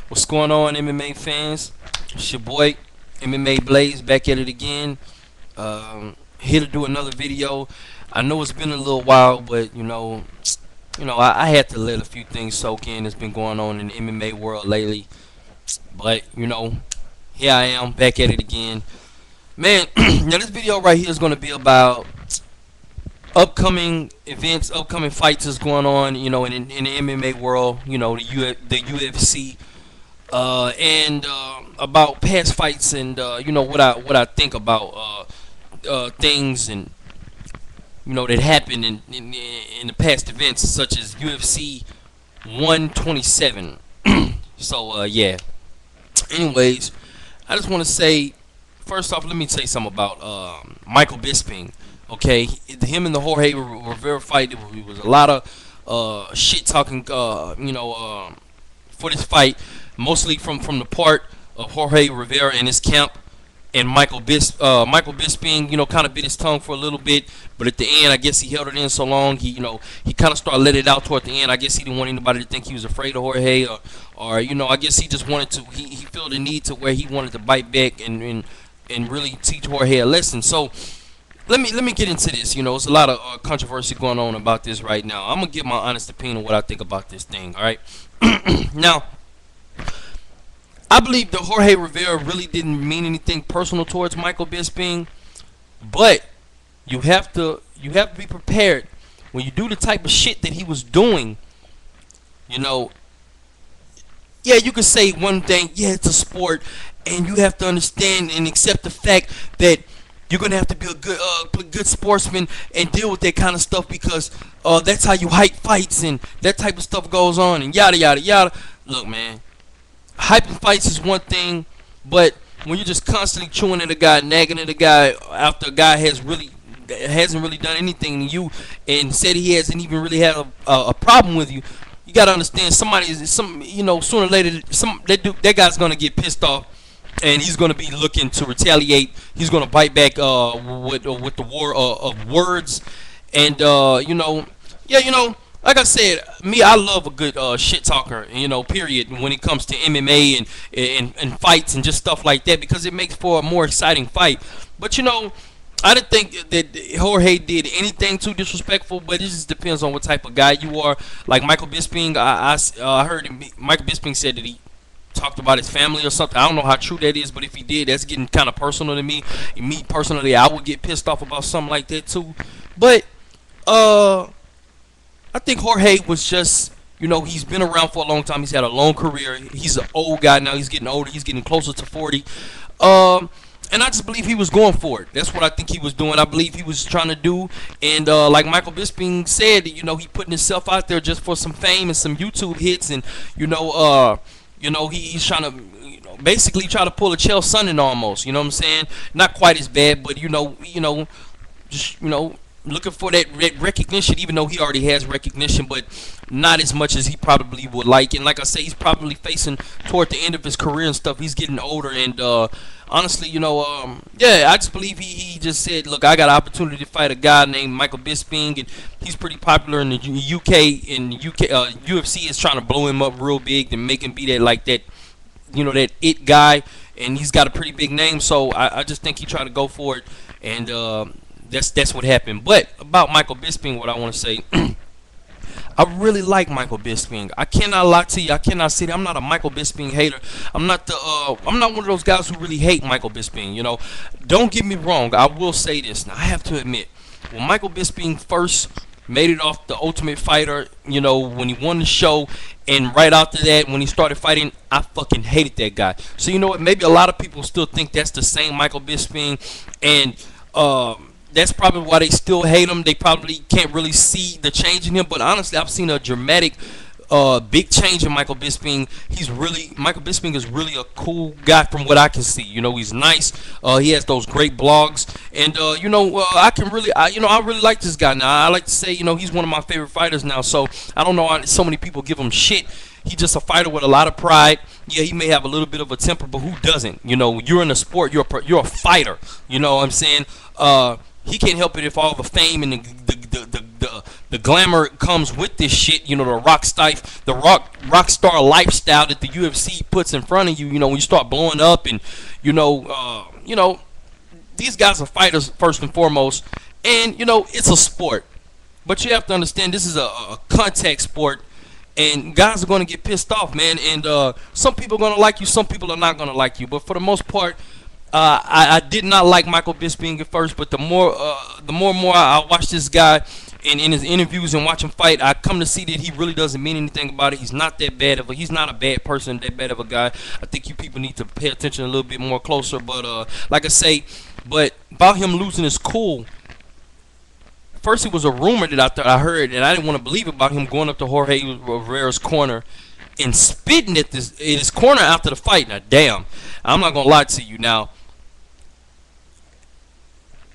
What's going on, MMA fans? It's your boy, MMA Blaze, back at it again. Here to do another video. I know it's been a little while, but I had to let a few things soak in that's been going on in the MMA world lately. But here I am, back at it again. Man, now this video right here is going to be about upcoming events, upcoming fights that's going on, in the MMA world. The UFC. And about past fights and what I think about things and that happened in the past events such as UFC 127. So yeah. Anyways, I just want to say first off, let me say something about Michael Bisping. Okay, him and the Jorge Rivera fight. It was a lot of shit talking. For this fight, mostly from the part of Jorge Rivera and his camp, and Michael Bisping, kind of bit his tongue for a little bit, but at the end, I guess he held it in so long, he kind of started letting it out toward the end. I guess he didn't want anybody to think he was afraid of Jorge, or I guess he just wanted to, he felt the need to where he wanted to bite back and really teach Jorge a lesson. So let me get into this. There's a lot of controversy going on about this right now. I'm gonna give my honest opinion on what I think about this thing. All right. Now, I believe that Jorge Rivera really didn't mean anything personal towards Michael Bisping, but you have to be prepared when you do the type of shit that he was doing. Yeah, you can say one thing, yeah, it's a sport, and you have to understand and accept the fact that you're gonna have to be a good sportsman and deal with that kind of stuff because that's how you hype fights and that type of stuff goes on and yada yada yada. Look, man, hyping fights is one thing, but when you're just constantly chewing at a guy, nagging at a guy after a guy hasn't really done anything to you and said he hasn't even really had a problem with you, you gotta understand sooner or later that guy's gonna get pissed off. And he's going to be looking to retaliate. He's going to bite back with the war of words. And, like I said, I love a good shit talker, period, when it comes to MMA and fights and just stuff like that because it makes for a more exciting fight. But, I didn't think that Jorge did anything too disrespectful, but it just depends on what type of guy you are. Like Michael Bisping, I heard Michael Bisping said that he talked about his family or something. I don't know how true that is, but if he did, that's getting kind of personal to me. And me personally, I would get pissed off about something like that too. But I think Jorge was just, he's been around for a long time. He's had a long career. He's an old guy now. He's getting older. He's getting closer to 40. And I just believe he was going for it. That's what I think he was doing. I believe he was trying to do. And like Michael Bisping said, he putting himself out there just for some fame and some YouTube hits. And he's trying to, basically try to pull a Chael Sonnen almost. You know what I'm saying? Not quite as bad, but just looking for that recognition. Even though he already has recognition, but not as much as he probably would like. And like I say, he's probably facing toward the end of his career and stuff. He's getting older, and honestly, yeah, I just believe he just said, look, I got an opportunity to fight a guy named Michael Bisping, and he's pretty popular in the UK. And UFC is trying to blow him up real big to make him be that it guy, and he's got a pretty big name. So I just think he tried to go for it, and that's what happened. But about Michael Bisping, what I want to say. I really like Michael Bisping. I cannot lie to you. I cannot say that I'm not a Michael Bisping hater. I'm not one of those guys who really hate Michael Bisping. Don't get me wrong. I will say this. Now I have to admit, when Michael Bisping first made it off the Ultimate Fighter, when he won the show, and right after that, when he started fighting, I fucking hated that guy. So you know what? Maybe a lot of people still think that's the same Michael Bisping, and that's probably why they still hate him. They probably can't really see the change in him. But honestly, I've seen a dramatic, big change in Michael Bisping. Michael Bisping is really a cool guy from what I can see. He's nice. He has those great blogs, and I really like this guy now. I like to say, he's one of my favorite fighters now. So I don't know why so many people give him shit. He's just a fighter with a lot of pride. Yeah, he may have a little bit of a temper, but who doesn't? You're in a sport. You're a fighter. You know what I'm saying? He can't help it if all the fame and the glamour comes with this shit. You know, the rock star lifestyle that the UFC puts in front of you. You know, when you start blowing up, and you know, these guys are fighters first and foremost, and you know, it's a sport. But you have to understand, this is a contact sport, and guys are going to get pissed off, man. And some people are going to like you, some people are not going to like you. But for the most part, I did not like Michael Bisping at first, but the more and more I watch this guy in his interviews and watch him fight, I come to see that he really doesn't mean anything about it. He's not that bad of a, he's not a bad person, that bad of a guy. I think you people need to pay attention a little bit more closer. But like I say, but about him losing his cool. First, it was a rumor that I heard, and I didn't want to believe about him going up to Jorge Rivera's corner and spitting at his corner after the fight. Now, damn, I'm not gonna lie to you. Now,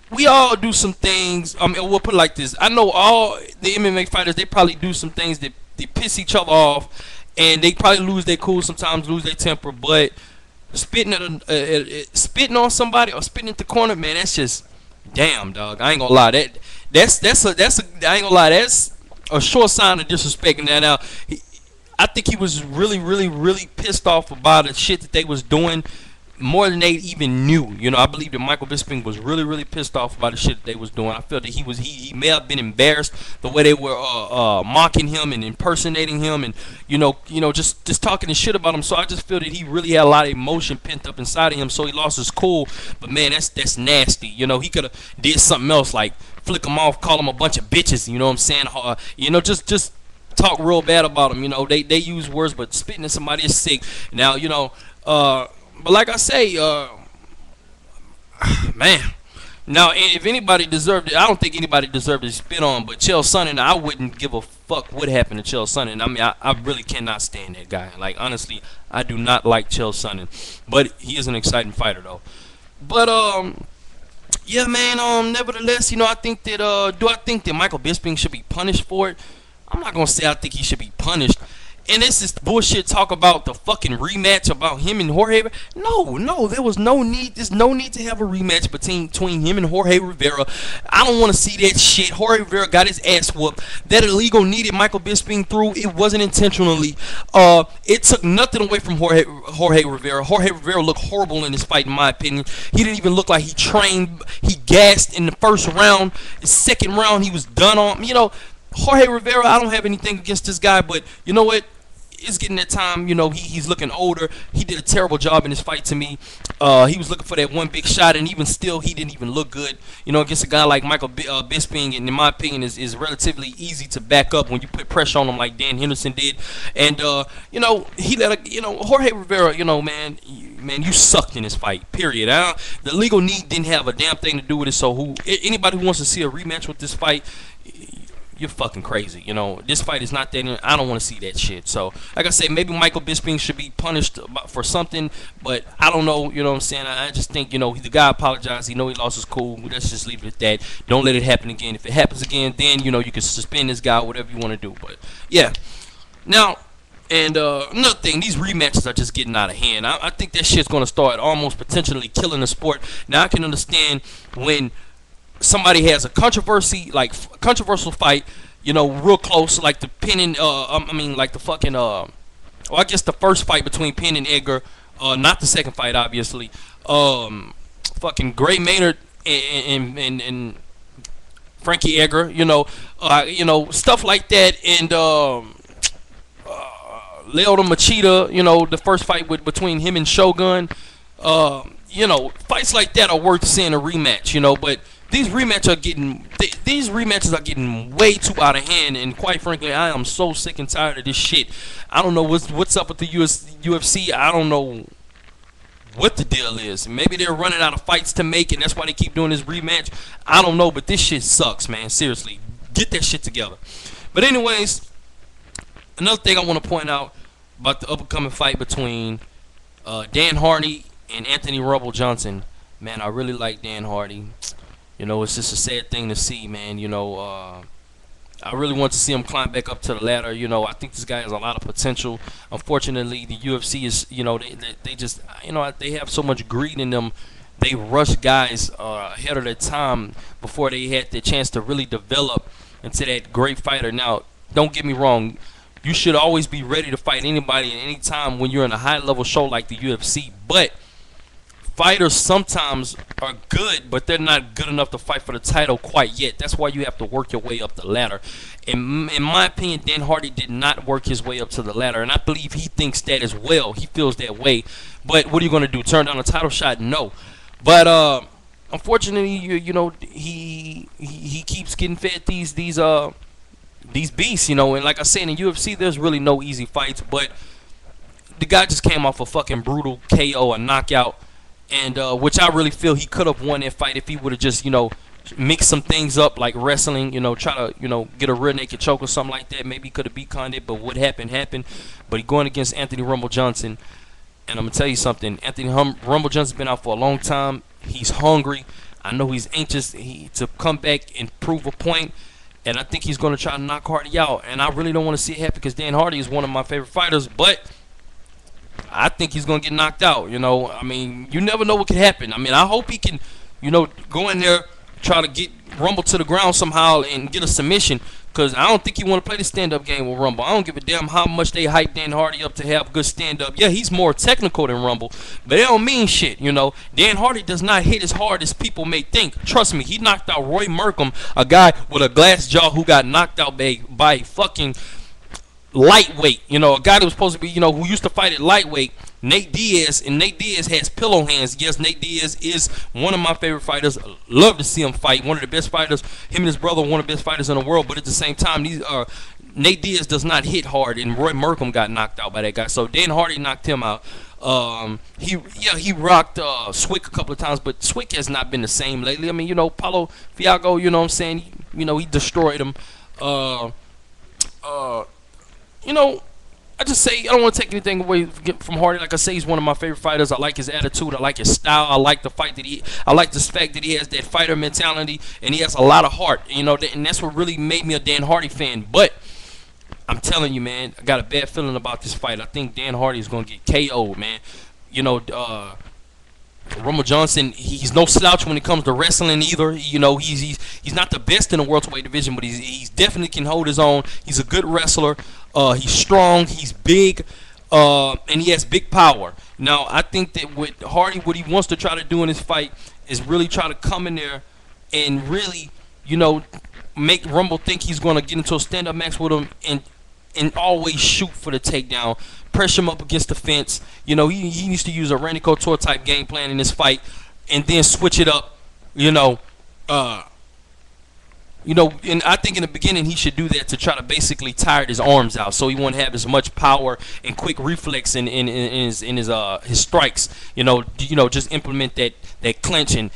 we all do some things. I mean, we'll put it like this. I know all the MMA fighters, they probably do some things that they piss each other off, and they probably lose their cool sometimes, lose their temper. But spitting spitting on somebody or spitting at the corner, man, that's just damn, dog. I ain't gonna lie. That's I ain't gonna lie. That's a sure sign of disrespecting that. Now, I think he was really pissed off about the shit that they was doing, more than they even knew. You know, I believe that Michael Bisping was really pissed off about the shit that they was doing. I felt that he may have been embarrassed the way they were mocking him and impersonating him, and you know just talking the shit about him. So I just feel that he really had a lot of emotion pent up inside of him, so he lost his cool. But man, that's nasty. You know, he could have did something else, like flick him off, call him a bunch of bitches. You know what I'm saying? You know, just talk real bad about him. You know, they use words, but spitting at somebody is sick. Now, you know, but like I say, man. Now, if anybody deserved it, I don't think anybody deserved to spit on. But Chael Sonnen, I wouldn't give a fuck what happened to Chael Sonnen. I mean, I really cannot stand that guy. Like, honestly, I do not like Chael Sonnen. But he is an exciting fighter, though. But yeah, man. Nevertheless, you know, I think that do I think that Michael Bisping should be punished for it? I'm not gonna say I think he should be punished. And this is bullshit talk about the fucking rematch about him and Jorge. No, there was no need. There's no need to have a rematch between him and Jorge Rivera. I don't want to see that shit. Jorge Rivera got his ass whooped. That illegal knee that Michael Bisping threw, it wasn't intentionally. It took nothing away from Jorge Rivera. Jorge Rivera looked horrible in this fight, in my opinion. He didn't even look like he trained. He gassed in the first round. The second round, he was done on. You know, Jorge Rivera, I don't have anything against this guy, but you know what? It's getting that time. You know, he's looking older. He did a terrible job in this fight to me. He was looking for that one big shot, and even still, he didn't even look good. You know, against a guy like Michael Bisping, and in my opinion, is relatively easy to back up when you put pressure on him like Dan Henderson did. And you know, he let Jorge Rivera. You know, man, you sucked in this fight. Period. The legal knee didn't have a damn thing to do with it. So anybody who wants to see a rematch with this fight, you're fucking crazy. You know, this fight is not that. I don't want to see that shit. So, like I say, maybe Michael Bisping should be punished for something, but I don't know. You know what I'm saying? I just think, you know, the guy apologized. He know he lost his cool. Let's just leave it at that. Don't let it happen again. If it happens again, then, you know, you can suspend this guy, whatever you want to do. But, yeah. Now, and another thing, these rematches are just getting out of hand. I think that shit's going to start almost potentially killing the sport. Now, I can understand when somebody has a controversial fight, you know, real close, like the Penn and like the fucking well, I guess the first fight between Penn and Edgar, not the second fight, obviously. Fucking Gray Maynard and Frankie Edgar, you know, stuff like that, and Lyoto Machida, you know, the first fight between him and Shogun. You know, fights like that are worth seeing a rematch, you know, but these rematches are getting way too out of hand, and quite frankly, I am so sick and tired of this shit. I don't know what's up with the UFC. I don't know what the deal is. Maybe they're running out of fights to make, and that's why they keep doing this rematch. I don't know, but this shit sucks, man. Seriously, get that shit together. But anyways, another thing I want to point out about the upcoming fight between Dan Hardy and Anthony Rumble Johnson. Man, I really like Dan Hardy. You know, it's just a sad thing to see, man. You know, I really want to see him climb back up to the ladder. You know, I think this guy has a lot of potential. Unfortunately, the UFC is, you know, they just, you know, they have so much greed in them they rush guys ahead of their time before they had the chance to really develop into that great fighter. Now, don't get me wrong. You should always be ready to fight anybody at any time when you're in a high level show like the UFC. But fighters sometimes are good, but they're not good enough to fight for the title quite yet. That's why you have to work your way up the ladder. In my opinion, Dan Hardy did not work his way up to the ladder, and I believe he thinks that as well. He feels that way. But what are you going to do? Turn down a title shot? No. But unfortunately, you know, he keeps getting fed these beasts, you know. And like I said, in UFC, there's really no easy fights. But the guy just came off a fucking brutal KO, a knockout, and which I really feel he could have won that fight if he would have just, you know, mix some things up like wrestling, you know, try to, you know, get a rear naked choke or something like that. Maybe he could have beat Condit, but what happened happened. But he going against Anthony Rumble Johnson, and I'm gonna tell you something. Anthony Rumble Johnson's been out for a long time. He's hungry. I know he's anxious to come back and prove a point, and I think he's gonna try to knock Hardy out. And I really don't want to see it happen because Dan Hardy is one of my favorite fighters, but I think he's gonna get knocked out. You know, I mean, you never know what could happen. I mean, I hope he can, you know, go in there, try to get Rumble to the ground somehow and get a submission. Because I don't think he want to play the stand-up game with Rumble. I don't give a damn how much they hype Dan Hardy up to have good stand-up. Yeah, he's more technical than Rumble, but they don't mean shit, you know. Dan Hardy does not hit as hard as people may think. Trust me, he knocked out Roy Merkham, a guy with a glass jaw who got knocked out by fucking lightweight. You know, a guy that was supposed to be, you know, who used to fight at lightweight, Nate Diaz, and Nate Diaz has pillow hands. Yes, Nate Diaz is one of my favorite fighters. Love to see him fight. One of the best fighters. Him and his brother, one of the best fighters in the world. But at the same time, Nate Diaz does not hit hard, and Roy Merkham got knocked out by that guy. So Dan Hardy knocked him out. He rocked Swick a couple of times, but Swick has not been the same lately. I mean, you know, Paulo Fiago, you know what I'm saying? He destroyed him. You know, I just say I don't want to take anything away from Hardy. Like I say, he's one of my favorite fighters. I like his attitude. I like his style. I like the fact that he has that fighter mentality, and he has a lot of heart. You know, and that's what really made me a Dan Hardy fan. But I'm telling you, man, I got a bad feeling about this fight. I think Dan Hardy is gonna get KO'd, man. You know, Rumble Johnson, he's no slouch when it comes to wrestling either. You know, he's not the best in the welterweight division, but he's definitely can hold his own. He's a good wrestler. He's strong. He's big, and he has big power. Now, I think that with Hardy, what he wants to try to do in this fight is really try to come in there and really, you know, make Rumble think he's going to get into a stand-up match with him and always shoot for the takedown. Pressure him up against the fence. You know, he needs to use a Randy Couture type game plan in this fight, and then switch it up. And I think in the beginning he should do that to try to basically tire his arms out, so he won't have as much power and quick reflex in his strikes. You know, just implement that clinch and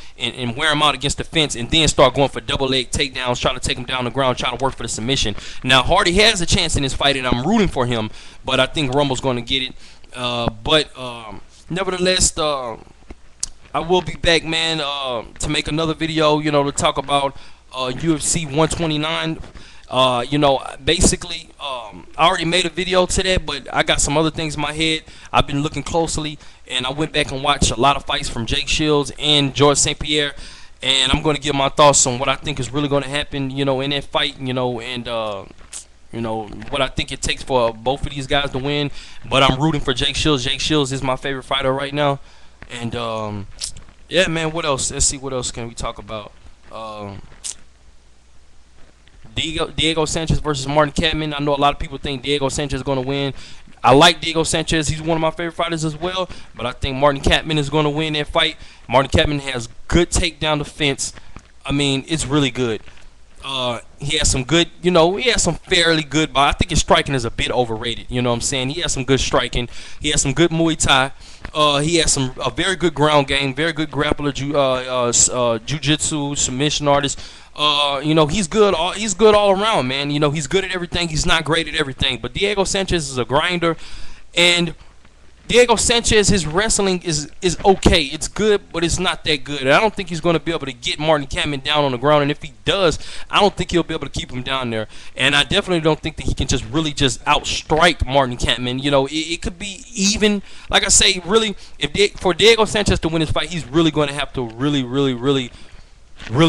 wear him out against the fence, and then start going for double leg takedowns, try to take him down the ground, try to work for the submission. Now Hardy has a chance in this fight, and I'm rooting for him, but I think Rumble's going to get it. Nevertheless, I will be back, man, to make another video, you know, to talk about UFC 129. Basically, I already made a video to that, but I got some other things in my head. I've been looking closely, and I went back and watched a lot of fights from Jake Shields and George St. Pierre, and I'm going to give my thoughts on what I think is really going to happen, you know, in that fight, you know, and what I think it takes for both of these guys to win. But I'm rooting for Jake Shields. Jake Shields is my favorite fighter right now. And yeah, man, what else? Let's see, what else can we talk about? Diego Sanchez versus Martin Kampmann. I know a lot of people think Diego Sanchez is going to win. I like Diego Sanchez. He's one of my favorite fighters as well. But I think Martin Kampmann is going to win that fight. Martin Kampmann has good takedown defense. I mean, it's really good. He has some good, he has some fairly good, but I think his striking is a bit overrated. You know what I'm saying? He has some good striking. He has some good Muay Thai. He has a very good ground game, very good grappler, jiu-jitsu, submission artist. He's good. He's good all around, man. He's good at everything. He's not great at everything. But Diego Sanchez is a grinder, and Diego Sanchez, his wrestling is okay. It's good, but it's not that good. And I don't think he's going to be able to get Martin Kampmann down on the ground. And if he does, I don't think he'll be able to keep him down there. And I definitely don't think that he can just really just outstrike Martin Kampmann. You know, it could be even. Like I say, really, for Diego Sanchez to win this fight, he's really going to have to really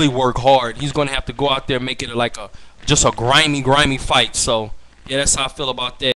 work hard. He's going to have to go out there and make it like just a grimy fight. So yeah, that's how I feel about that.